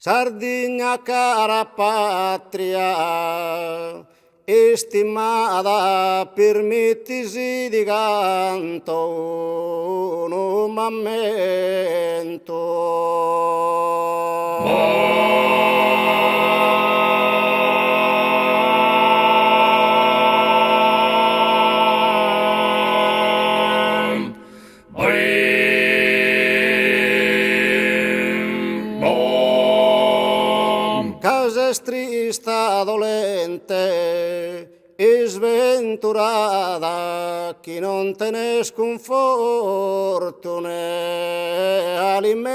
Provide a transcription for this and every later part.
Sardigna cara patria, estimada, permittisi di canto un momento. Casa es trista, dolente e sventurata, chi non tenés conforto né alimento.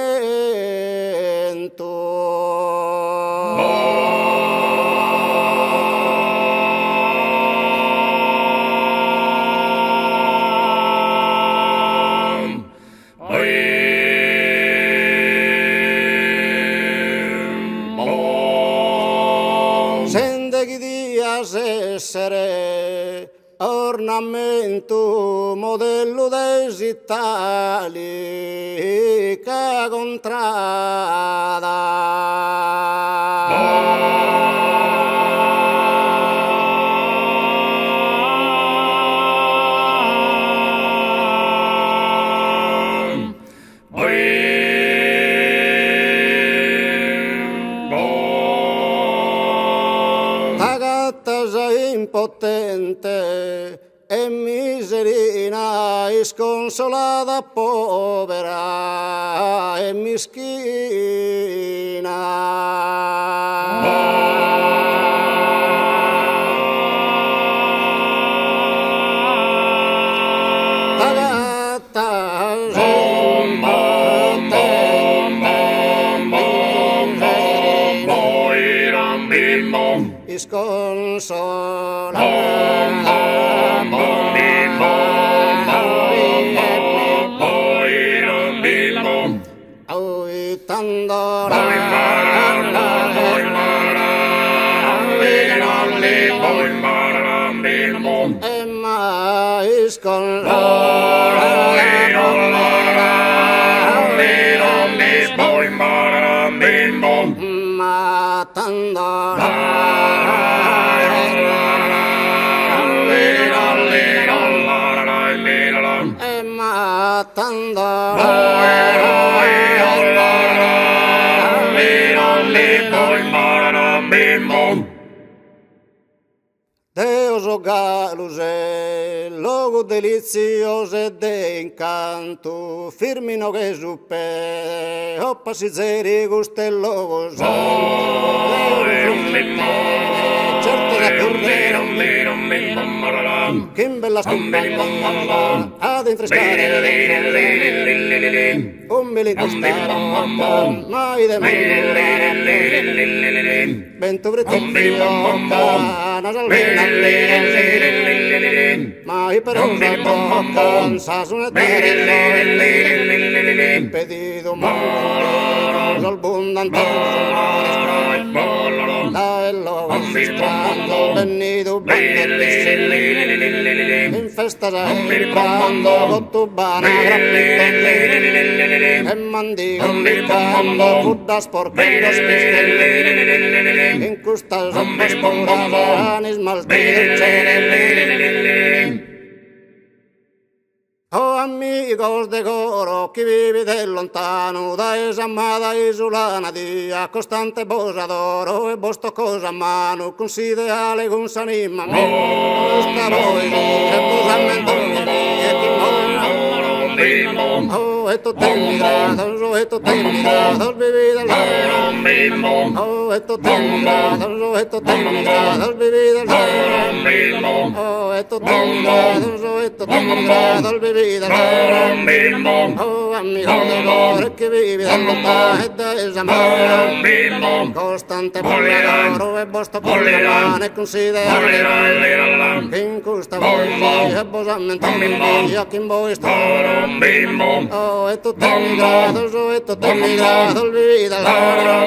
Sente chi dias essere ornamento, modello d'Italia contrada. Impotente e miserina, sconsolata, povera e mischina. Deus o galuse, logo delizioso de incanto, firmino che zuppe, hoppa si zeri guste logos, certo da correre, che bella scumpalla, ad infrescare, un melincostare, mai de vento brettifio, nasalvina, mai per un bocca, sasonetare, pedido modo, abbondante, da el logo strano, venido benedicere, in festa sembrando, gottubana, e mandigo, gritando, fudda sporcando, spistelli, in custa zomba spondava, anis oh amigos de coro, chi vivite lontano da esa amada isolana dia, costante vos adoro e vostro cosa a mano, considerale con s'anima me, sta voi, e vos ammento e ti oh, esto te migrados, oh, esto te migrados, vivida la oh, esto te migrados, oh, esto te migrados, vivida la oh, esto te migrados, oh, esto te migrados, vivida la oh, amigo de gore che vivi da lontano e da esamare, costante polladoro e vostro polladano e considerare che in questa voce e vos ammentami a chi in voi sta oh, esto te migrados, oh, esto te migrados, vivida la